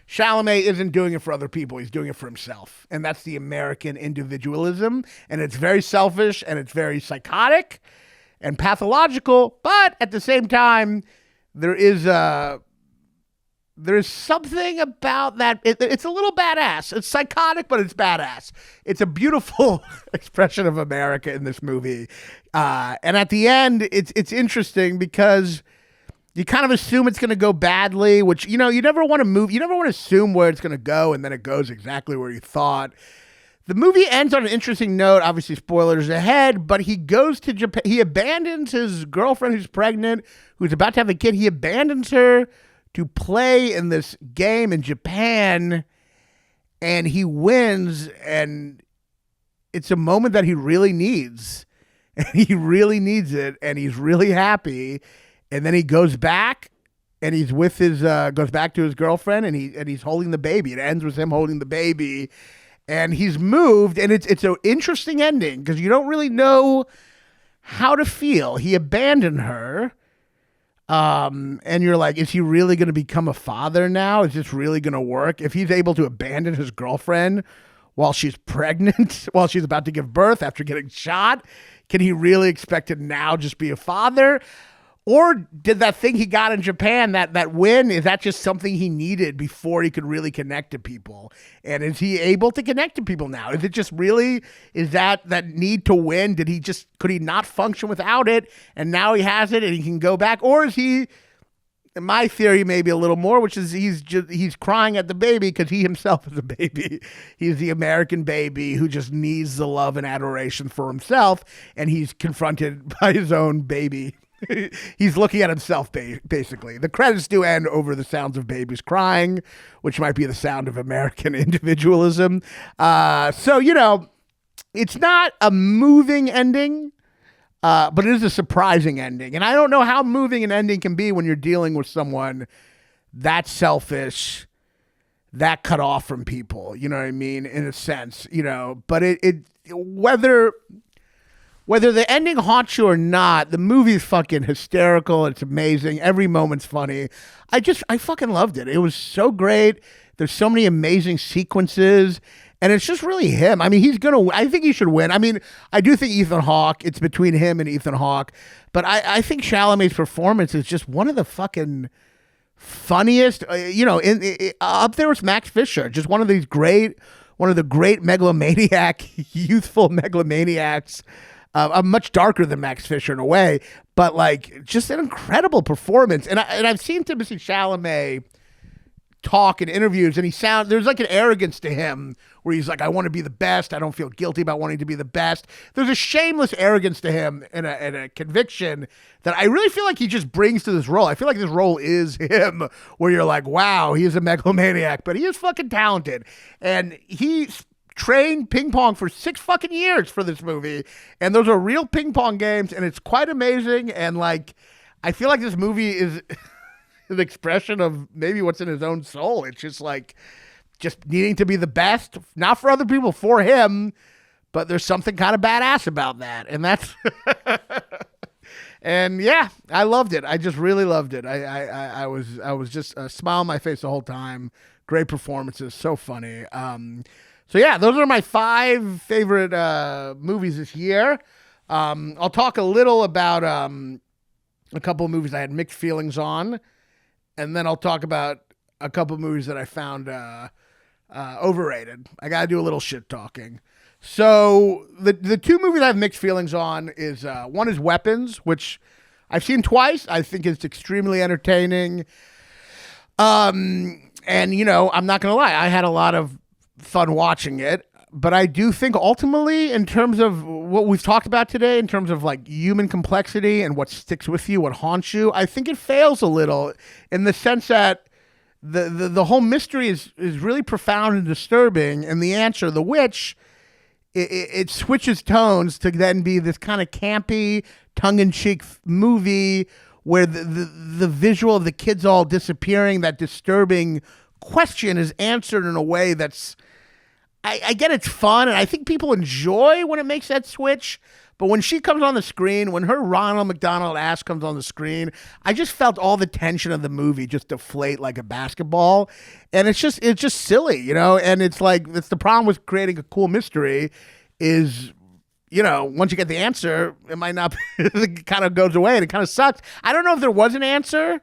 S2: Chalamet isn't doing it for other people. He's doing it for himself. And that's the American individualism. And it's very selfish, and it's very psychotic and pathological. But at the same time, there is something about that. It's a little badass. It's psychotic, but it's badass. It's a beautiful expression of America in this movie. And at the end, it's interesting because You kind of assume it's going to go badly, which, you never want to move. You never want to assume where it's going to go, and then it goes exactly where you thought. The movie ends on an interesting note. Obviously, spoilers ahead, but he goes to Japan. He abandons his girlfriend who's pregnant, who's about to have a kid. He abandons her to play in this game in Japan, and he wins, and it's a moment that he really needs. And he really needs it, and he's really happy. And then he goes back, and he's with his goes back to his girlfriend, and he's holding the baby. It ends with him holding the baby, and he's moved. And it's an interesting ending because you don't really know how to feel. He abandoned her, and you're like, is he really going to become a father now? Is this really going to work? If he's able to abandon his girlfriend while she's pregnant, while she's about to give birth after getting shot, can he really expect to now just be a father? Or did that thing he got in Japan, that win, is that just something he needed before he could really connect to people? And is he able to connect to people now? Is it just really, is that need to win? Could he not function without it? And now he has it and he can go back? Or is he, my theory maybe a little more, which is he's crying at the baby because he himself is a baby. He's the American baby who just needs the love and adoration for himself. And he's confronted by his own baby. He's looking at himself, basically. The credits do end over the sounds of babies crying, which might be the sound of American individualism. So, it's not a moving ending, but it is a surprising ending. And I don't know how moving an ending can be when you're dealing with someone that selfish, that cut off from people, you know what I mean? In a sense, but whether the ending haunts you or not, the movie's fucking hysterical. It's amazing. Every moment's funny. I fucking loved it. It was so great. There's so many amazing sequences. And it's just really him. I mean, I think he should win. I mean, I do think Ethan Hawke, it's between him and Ethan Hawke. But I think Chalamet's performance is just one of the fucking funniest, up there with Max Fisher. Just one of the great megalomaniac, youthful megalomaniacs. I'm much darker than Max Fisher in a way, but like just an incredible performance. And I've seen Timothée Chalamet talk in interviews, and there's like an arrogance to him where he's like, I want to be the best. I don't feel guilty about wanting to be the best. There's a shameless arrogance to him and a conviction that I really feel like he just brings to this role. I feel like this role is him, where you're like, wow, he is a megalomaniac, but he is fucking talented. And he trained ping pong for 6 fucking years for this movie, and those are real ping pong games, and it's quite amazing. And like, I feel like this movie is an expression of maybe what's in his own soul. It's just like, just needing to be the best, not for other people, for him, but there's something kind of badass about that, and that's and yeah, I loved it. I just really loved it. I was just a smile on my face the whole time. Great performances, so funny. So yeah, those are my 5 favorite movies this year. I'll talk a little about a couple of movies I had mixed feelings on, and then I'll talk about a couple of movies that I found overrated. I got to do a little shit talking. So the 2 movies I have mixed feelings on is one is Weapons, which I've seen twice. I think it's extremely entertaining. And I'm not going to lie, I had a lot of fun watching it, but I do think ultimately, in terms of what we've talked about today, in terms of like human complexity and what sticks with you, what haunts you, I think it fails a little in the sense that the whole mystery is really profound and disturbing, and the answer, the witch, it switches tones to then be this kind of campy, tongue-in-cheek movie where the visual of the kids all disappearing, that disturbing question, is answered in a way that's, I get it's fun, and I think people enjoy when it makes that switch. But when she comes on the screen, when her Ronald McDonald ass comes on the screen, I just felt all the tension of the movie just deflate like a basketball. And it's just silly, and it's like, that's the problem with creating a cool mystery is, once you get the answer, it might not, it kind of goes away and it kind of sucks. I don't know if there was an answer,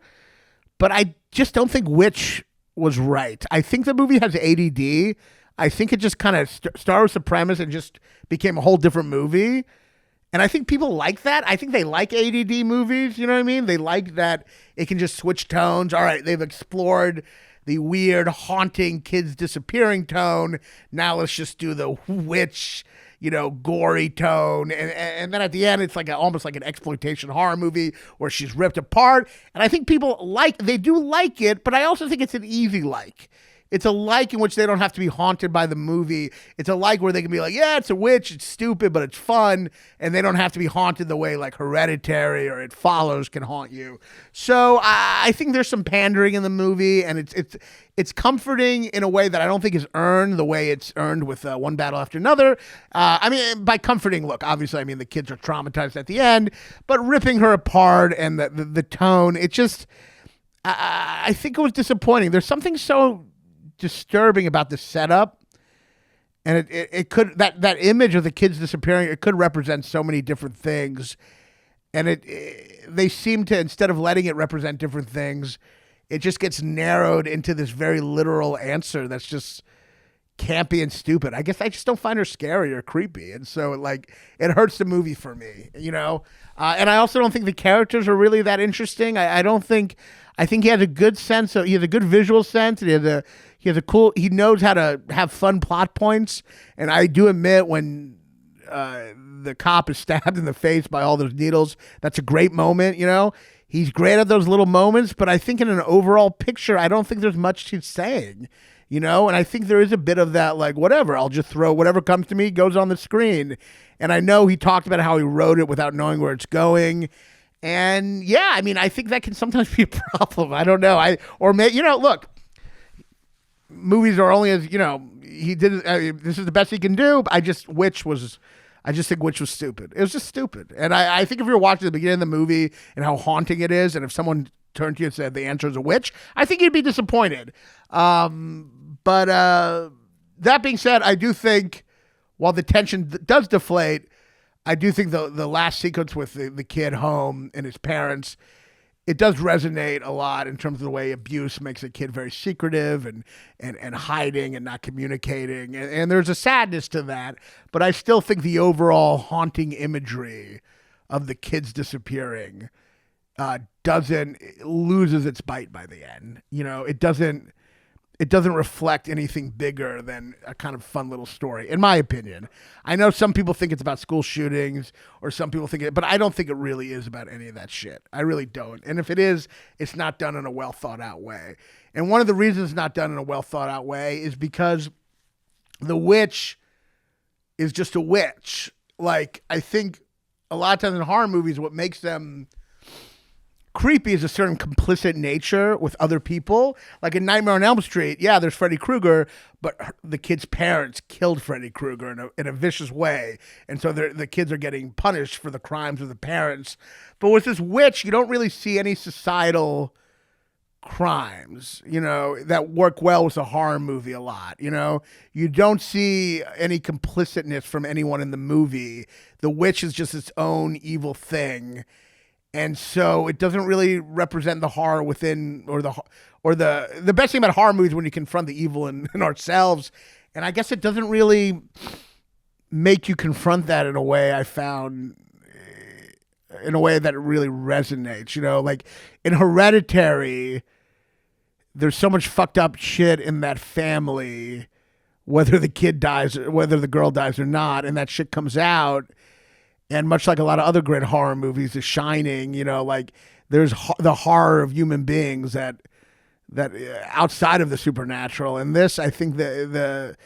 S2: but I just don't think which was right. I think the movie has ADD. I think it just kind of started with the premise and just became a whole different movie. And I think people like that. I think they like ADD movies. You know what I mean? They like that it can just switch tones. All right, they've explored the weird, haunting, kids disappearing tone. Now let's just do the witch, gory tone. And then at the end, it's like almost like an exploitation horror movie where she's ripped apart. And I think people they do like it, but I also think it's an easy like. It's a like in which they don't have to be haunted by the movie. It's a like where they can be like, yeah, it's a witch, it's stupid, but it's fun. And they don't have to be haunted the way like Hereditary or It Follows can haunt you. So I think there's some pandering in the movie, and it's comforting in a way that I don't think is earned the way it's earned with One Battle After Another. I mean, by comforting, look, obviously, I mean, the kids are traumatized at the end, but ripping her apart and the tone, it just, I think it was disappointing. There's something so disturbing about the setup, and it could that image of the kids disappearing, it could represent so many different things, and they seem to, instead of letting it represent different things, it just gets narrowed into this very literal answer that's just campy and stupid. I guess I just don't find her scary or creepy, and so it hurts the movie for me, and I also don't think the characters are really that interesting. I think he has a good he has a good visual sense, and he knows how to have fun plot points. And I do admit when the cop is stabbed in the face by all those needles, that's a great moment, He's great at those little moments, but I think in an overall picture, I don't think there's much he's saying, and I think there is a bit of that, like, whatever, I'll just throw whatever comes to me, goes on the screen. And I know he talked about how he wrote it without knowing where it's going. And yeah, I mean, I think that can sometimes be a problem. I don't know. Look, movies are only as, he did, this is the best he can do. I just think Witch was stupid. It was just stupid. And I think if you were watching the beginning of the movie and how haunting it is, and if someone turned to you and said the answer is a witch, I think you'd be disappointed. But that being said, I do think while the tension does deflate, I do think the last sequence with the kid home and his parents, it does resonate a lot in terms of the way abuse makes a kid very secretive and hiding and not communicating. And there's a sadness to that, but I still think the overall haunting imagery of the kids disappearing loses its bite by the end. It doesn't reflect anything bigger than a kind of fun little story, in my opinion. I know some people think it's about school shootings, or some people think but I don't think it really is about any of that shit. I really don't. And if it is, it's not done in a well thought out way. And one of the reasons it's not done in a well thought out way is because the witch is just a witch. Like, I think a lot of times in horror movies, what makes them creepy is a certain complicit nature with other people. Like in Nightmare on Elm Street, yeah, there's Freddy Krueger, but the kid's parents killed Freddy Krueger in a vicious way. And so the kids are getting punished for the crimes of the parents. But with this witch, you don't really see any societal crimes, that work well with a horror movie a lot. You don't see any complicitness from anyone in the movie. The witch is just its own evil thing. And so it doesn't really represent the horror within, or the best thing about horror movies when you confront the evil in ourselves. And I guess it doesn't really make you confront that in a way I found, in a way that it really resonates. Like in Hereditary, there's so much fucked up shit in that family, whether the kid dies, whether the girl dies or not, and that shit comes out. And much like a lot of other great horror movies, The Shining, like there's the horror of human beings that outside of the supernatural. And this, I think the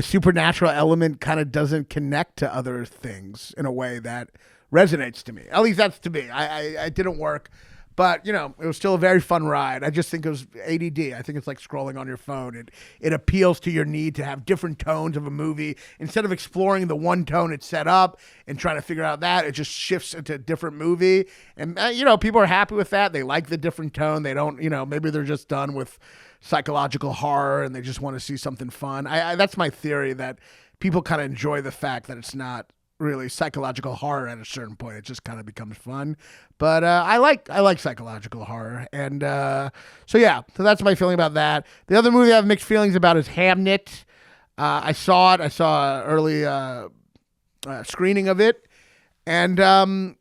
S2: supernatural element kind of doesn't connect to other things in a way that resonates to me. At least that's to me. It didn't work. But, it was still a very fun ride. I just think it was ADD. I think it's like scrolling on your phone. It appeals to your need to have different tones of a movie. Instead of exploring the one tone it's set up and trying to figure out that, it just shifts into a different movie. And, people are happy with that. They like the different tone. They don't, maybe they're just done with psychological horror and they just want to see something fun. That's my theory, that people kind of enjoy the fact that it's not really psychological horror at a certain point. It just kind of becomes fun. But I like psychological horror. And so that's my feeling about that. The other movie I have mixed feelings about is Hamnet. I saw it. I saw an early screening of it. And I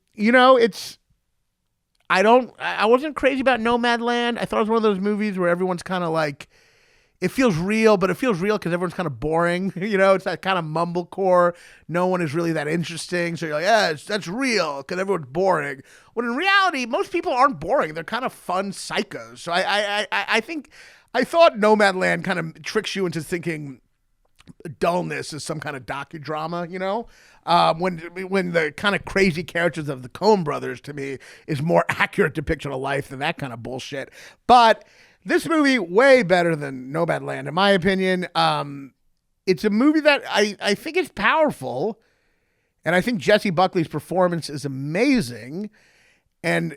S2: wasn't crazy about Nomadland. I thought it was one of those movies where everyone's kind of like, it feels real, but it feels real because everyone's kind of boring. It's that kind of mumblecore. No one is really that interesting. So you're like, yeah, that's real because everyone's boring. When in reality, most people aren't boring. They're kind of fun psychos. So I thought Nomadland kind of tricks you into thinking dullness is some kind of docudrama, when the kind of crazy characters of the Coen brothers, to me, is more accurate depiction of life than that kind of bullshit. But this movie, way better than Nomadland, in my opinion. It's a movie that I think is powerful, and I think Jessie Buckley's performance is amazing, and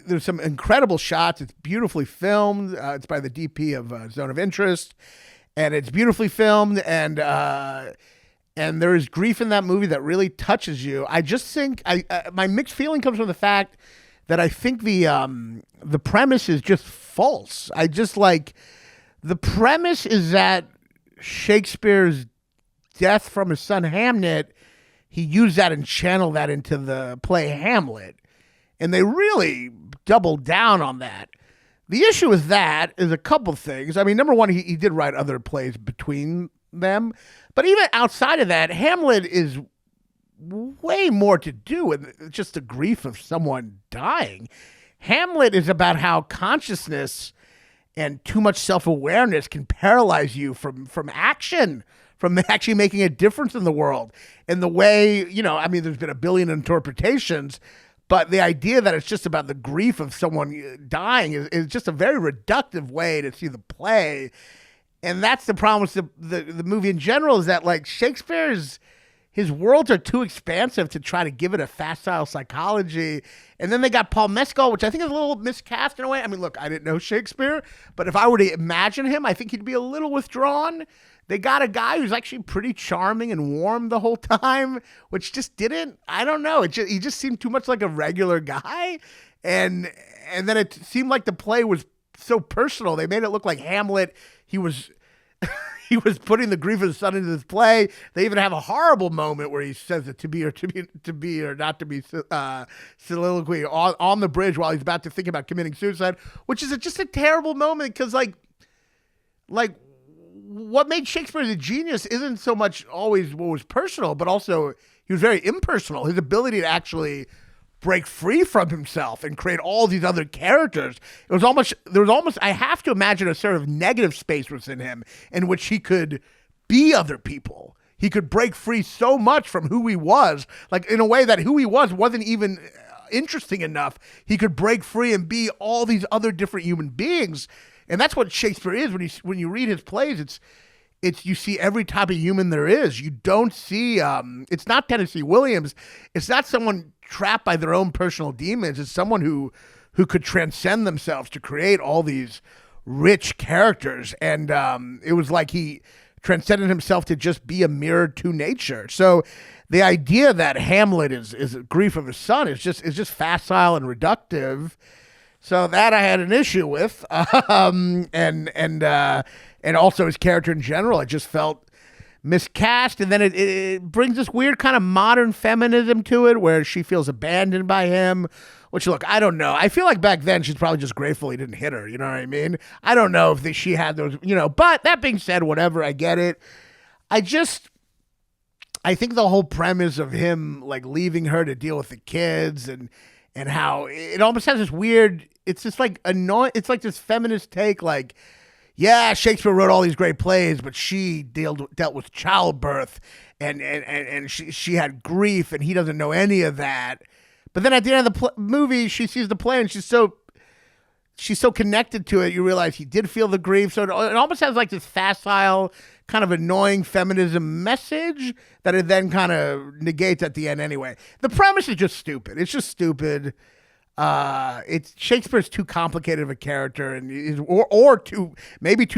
S2: there's some incredible shots. It's beautifully filmed. It's by the DP of Zone of Interest, and it's beautifully filmed, and there is grief in that movie that really touches you. I just think my mixed feeling comes from the fact that I think the premise is just false. I just the premise is that Shakespeare's death from his son Hamlet, he used that and channeled that into the play Hamlet. And they really doubled down on that. The issue with that is a couple things. I mean, number one, he did write other plays between them. But even outside of that, Hamlet is way more to do with just the grief of someone dying. Hamlet is about how consciousness and too much self-awareness can paralyze you from action, from actually making a difference in the world. And the way, there's been a billion interpretations, but the idea that it's just about the grief of someone dying is just a very reductive way to see the play. And that's the problem with the movie in general, is that Shakespeare's, his worlds are too expansive to try to give it a facile psychology. And then they got Paul Mescal, which I think is a little miscast in a way. I mean, look, I didn't know Shakespeare, but if I were to imagine him, I think he'd be a little withdrawn. They got a guy who's actually pretty charming and warm the whole time, which just didn't, I don't know. He just seemed too much like a regular guy. And then it seemed like the play was so personal. They made it look like Hamlet, he was putting the grief of his son into this play. They even have a horrible moment where he says it to be or not to be soliloquy on the bridge while he's about to think about committing suicide, which is just a terrible moment because what made Shakespeare a genius isn't so much always what was personal, but also he was very impersonal. His ability to actually break free from himself and create all these other characters. There was almost, I have to imagine a sort of negative space within him in which he could be other people. He could break free so much from who he was, in a way that who he was wasn't even interesting enough. He could break free and be all these other different human beings. And that's what Shakespeare is. When you read his plays, it's you see every type of human there is. You don't see, it's not Tennessee Williams. It's not someone trapped by their own personal demons. It's someone who could transcend themselves to create all these rich characters. And it was like he transcended himself to just be a mirror to nature. So the idea that Hamlet is a grief of his son is just facile and reductive. So that I had an issue with, and also his character in general. I just felt miscast, and then it brings this weird kind of modern feminism to it, where she feels abandoned by him. Which, look, I don't know. I feel like back then she's probably just grateful he didn't hit her. You know what I mean? I don't know if she had those, But that being said, whatever. I get it. I think the whole premise of him leaving her to deal with the kids and how it almost has this weird. It's just annoying. It's this feminist take, yeah, Shakespeare wrote all these great plays, but she dealt with childbirth and she had grief, and he doesn't know any of that. But then at the end of the movie, she sees the play and she's so connected to it. You realize he did feel the grief. So it almost has this facile, kind of annoying feminism message that it then kind of negates at the end anyway. The premise is just stupid. It's just stupid. Shakespeare's too complicated of a character, and or too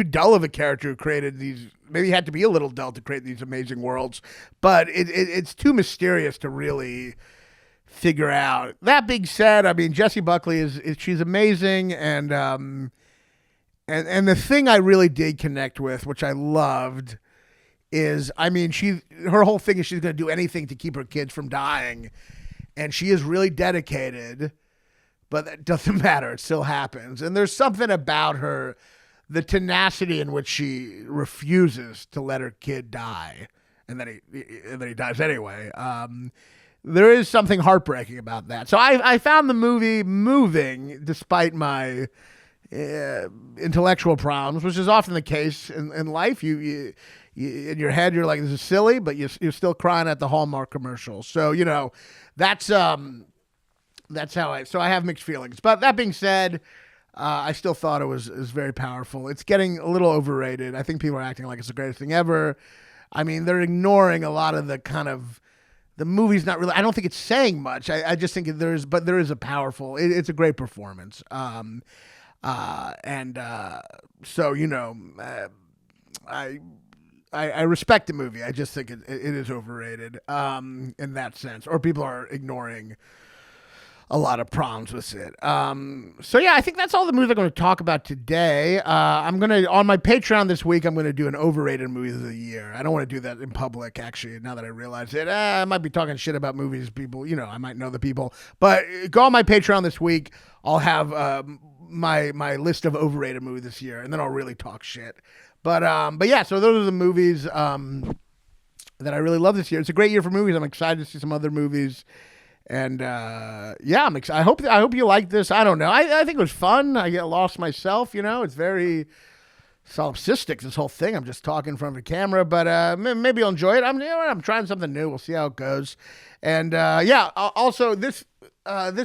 S2: dull of a character who created these. Maybe he had to be a little dull to create these amazing worlds, but it's too mysterious to really figure out. That being said, I mean, Jessie Buckley she's amazing, and the thing I really did connect with, which I loved, is, I mean, her whole thing is she's going to do anything to keep her kids from dying. And she is really dedicated, but that doesn't matter. It still happens. And there's something about her, the tenacity in which she refuses to let her kid die. And then he dies anyway. There is something heartbreaking about that. So I found the movie moving despite my intellectual problems, which is often the case in life. You in your head, you're like, this is silly, but you're still crying at the Hallmark commercial. So, that's how I have mixed feelings. But that being said, I still thought it was very powerful. It's getting a little overrated. I think people are acting like it's the greatest thing ever. I mean, they're ignoring a lot of the movie's not really, I don't think it's saying much. I just think there is a powerful, it's a great performance. I respect the movie. I just think it is overrated in that sense, or people are ignoring a lot of problems with it. I think that's all the movies I'm going to talk about today. On my Patreon this week, I'm going to do an overrated movies of the year. I don't want to do that in public, actually, now that I realize it. I might be talking shit about movies, people, I might know the people. But go on my Patreon this week. I'll have my list of overrated movies this year, and then I'll really talk shit. But yeah, so those are the movies that I really love this year. It's a great year for movies. I'm excited to see some other movies. And I'm excited. I hope you like this. I don't know. I think it was fun. I get lost myself. It's very solipsistic, this whole thing. I'm just talking in front of a camera, but maybe you'll enjoy it. I'm trying something new. We'll see how it goes. And also this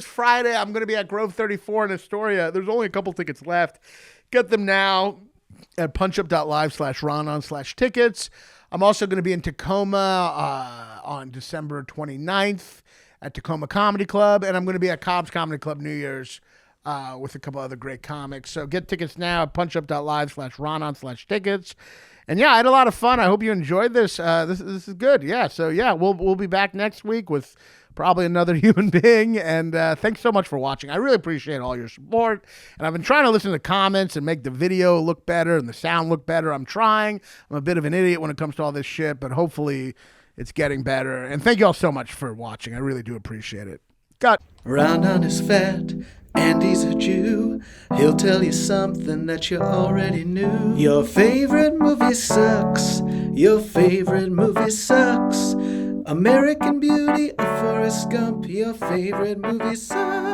S2: Friday I'm going to be at Grove 34 in Astoria. There's only a couple tickets left. Get them now at punchup.live/Raanan/tickets. I'm also going to be in Tacoma on December 29th at Tacoma Comedy Club, and I'm going to be at Cobb's Comedy Club New Year's with a couple other great comics. So get tickets now at punchup.live/Raanan/tickets. And yeah, I had a lot of fun. I hope you enjoyed this. This is good. Yeah. So yeah, we'll be back next week with probably another human being. And thanks so much for watching. I really appreciate all your support. And I've been trying to listen to the comments and make the video look better and the sound look better. I'm trying. I'm a bit of an idiot when it comes to all this shit, but hopefully it's getting better. And thank you all so much for watching. I really do appreciate it. Got
S1: Raanan is fat and he's a Jew. He'll tell you something that you already knew. Your favorite movie sucks. Your favorite movie sucks. American Beauty or Forrest Gump. Your favorite movie sucks.